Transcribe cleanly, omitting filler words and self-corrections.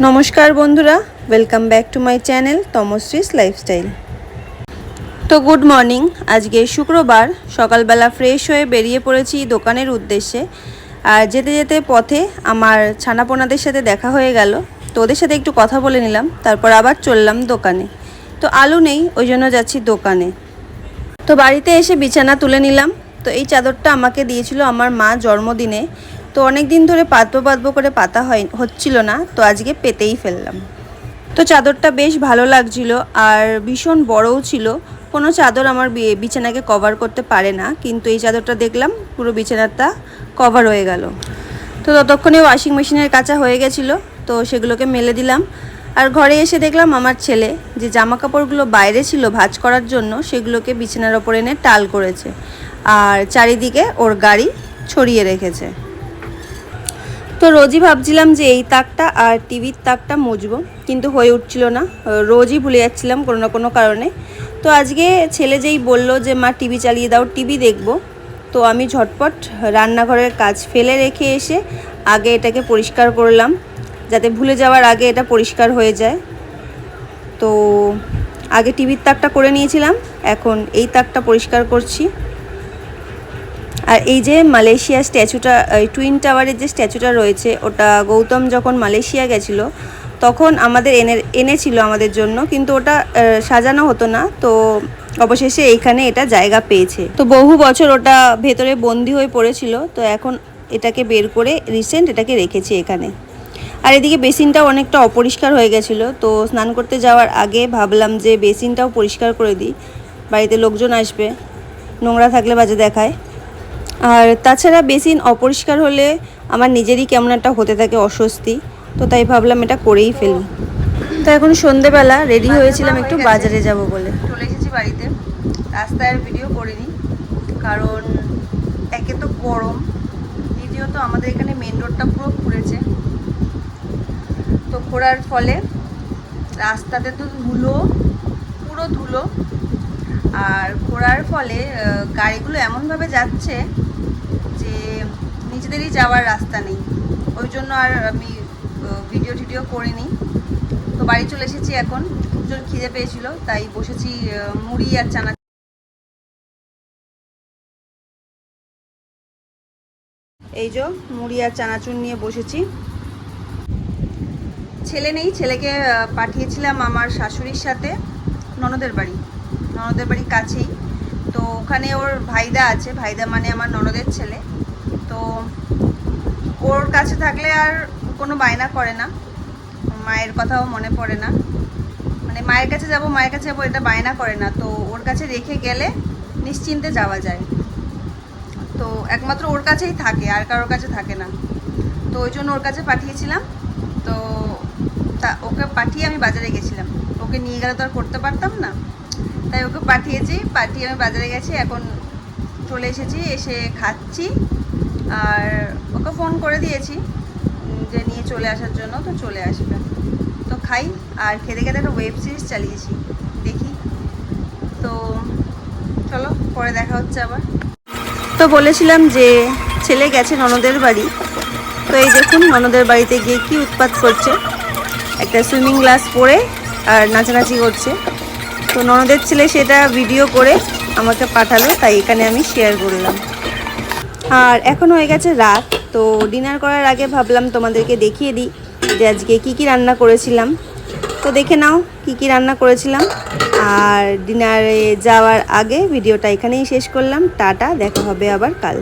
নমস্কার বন্ধুরা, welcome back to my channel তমশ্রীস লাইফস্টাইল। তো গুড মর্নিং। আজকে শুক্রবার সকালবেলা ফ্রেশ হয়ে বেরিয়ে পড়েছি দোকানের উদ্দেশ্যে। আর যেতে যেতে পথে আমার ছানাপোনাদের সাথে দেখা হয়ে গেল, তো ওদের সাথে একটু কথা বলে নিলাম, তারপর আবার চললাম দোকানে। তো আলু নেই, ওই জন্য যাচ্ছি দোকানে। তো বাড়িতে এসে বিছানা তুলে নিলাম। তো এই চাদরটা আমাকে দিয়েছিল আমার মা জন্মদিনে। তো অনেক দিন ধরে পাতবো করে পাতা হচ্ছিল না, তো আজকে পেতেই ফেললাম। তো চাদরটা বেশ ভালো লাগছিল আর ভীষণ বড়ও ছিল। কোনো চাদর আমার বিছানাকে কভার করতে পারে না, কিন্তু এই চাদরটা দেখলাম পুরো বিছানাটা কভার হয়ে গেল। তো ততক্ষণে ওয়াশিং মেশিনের কাচা হয়ে গেছিলো, তো সেগুলোকে মেলে দিলাম। আর ঘরে এসে দেখলাম আমার ছেলে যে জামা কাপড়গুলো বাইরে ছিল ভাঁজ করার জন্য, সেগুলোকে বিছানার ওপর এনে টাল করেছে আর চারিদিকে ওর গাড়ি ছড়িয়ে রেখেছে। তো রোজই ভাবছিলাম যে এই তাকটা আর টিভির তাকটা মুছবো, কিন্তু হয়ে উঠছিল না, রোজই ভুলে যাচ্ছিলাম কোনো না কোনো কারণে। তো আজকে ছেলে যেই বলল যে মা টিভি চালিয়ে দাও, টিভি দেখবো, তো আমি ঝটপট রান্নাঘরের কাজ ফেলে রেখে এসে আগে এটাকে পরিষ্কার করলাম, যাতে ভুলে যাওয়ার আগে এটা পরিষ্কার হয়ে যায়। তো আগে টিভির তাকটা করে নিয়েছিলাম, এখন এই তাকটা পরিষ্কার করছি। আর এই যে মালয়েশিয়া স্ট্যাচুটা, টুইন টাওয়ারের যে স্ট্যাচুটা রয়েছে, ওটা গৌতম যখন মালয়েশিয়া গেছিলো তখন আমাদের এনেছিল আমাদের জন্য, কিন্তু ওটা সাজানো হতো না। তো অবশেষে এইখানে এটা জায়গা পেয়েছে। তো বহু বছর ওটা ভেতরে বন্দি হয়ে পড়েছিল, তো এখন এটাকে বের করে রিসেন্ট এটাকে রেখেছি এখানে। আর এদিকে বেসিনটাও অনেকটা অপরিষ্কার হয়ে গেছিলো, তো স্নান করতে যাওয়ার আগে ভাবলাম যে বেসিনটাও পরিষ্কার করে দিই, বাড়িতে লোকজন আসবে, নোংরা থাকলে বাজে দেখায়। আর তাছাড়া বেসিন অপরিষ্কার হলে আমার নিজেরই কেমন একটা হতে থাকে অস্বস্তি, তো তাই ভাবলাম এটা করেই ফেলি। তো এখন সন্ধেবেলা রেডি হয়েছিলাম একটু বাজারে যাব বলে। চলে এসেছি বাড়িতে। রাস্তায় আর ভিডিও করিনি, কারণ একে তো গরম, দ্বিতীয়ত আমাদের এখানে মেন রোডটা পুরো ঘুরেছে। তো ঘোরার ফলে রাস্তাতে তো ধুলো, পুরো ধুলো। আর ঘোরার ফলে গাড়িগুলো এমনভাবে যাচ্ছে যে নিজেদেরই যাওয়ার রাস্তা নেই, ওই জন্য আর আমি ভিডিও করিনি। তো বাড়ি চলে এসেছি, এখন খুব জোর খিদে পেয়েছিল, তাই বসেছি মুড়ি আর চানা। এই যে মুড়ি আর চানাচুর নিয়ে বসেছি। ছেলে নেই, ছেলেকে পাঠিয়েছিলাম আমার শাশুড়ির সাথে ননদের বাড়ি কাছেই। তো ওখানে ওর ভাইদা আছে, ভাইদা মানে আমার ননদের ছেলে। তো ওর কাছে থাকলে আর কোনো বায়না করে না, মায়ের কথাও মনে পড়ে না, মানে মায়ের কাছে যাবো এটা বায়না করে না। তো ওর কাছে রেখে গেলে নিশ্চিন্তে যাওয়া যায়। তো একমাত্র ওর কাছেই থাকে, আর কারোর কাছে থাকে না। তো ওই জন্য ওর কাছে পাঠিয়েছিলাম। তো ওকে পাঠিয়ে আমি বাজারে গেছিলাম, ওকে নিয়ে গেলে তো আর করতে পারতাম না, তাই ওকে পাঠিয়ে আমি বাজারে গেছি। এখন চলে এসেছি, এসে খাচ্ছি। আর ওকে ফোন করে দিয়েছি যে নিয়ে চলে আসার জন্য, তো চলে আসবে। তো খাই, আর খেতে খেতে একটা ওয়েব সিরিজ চালিয়েছি, দেখি। তো চলো, পরে দেখা হচ্ছে আবার। তো বলেছিলাম যে ছেলে গেছে ননদের বাড়ি, তো এই দেখুন ননদের বাড়িতে গিয়ে কি উৎপাত করছে, একটা সুইমিং গ্লাস পরে আর নাচানাচি করছে। তো ননদের ছেলে সেটা ভিডিও করে আমাকে পাঠালো, তাই এখানে আমি শেয়ার করলাম। আর এখন হয়ে গেছে রাত, তো ডিনার করার আগে ভাবলাম তোমাদেরকে দেখিয়ে দিই যে আজকে কি রান্না করেছিলাম। তো দেখে নাও কি রান্না করেছিলাম। আর ডিনারে যাওয়ার আগে ভিডিওটা এখানেই শেষ করলাম। টাটা, দেখা হবে আবার কাল।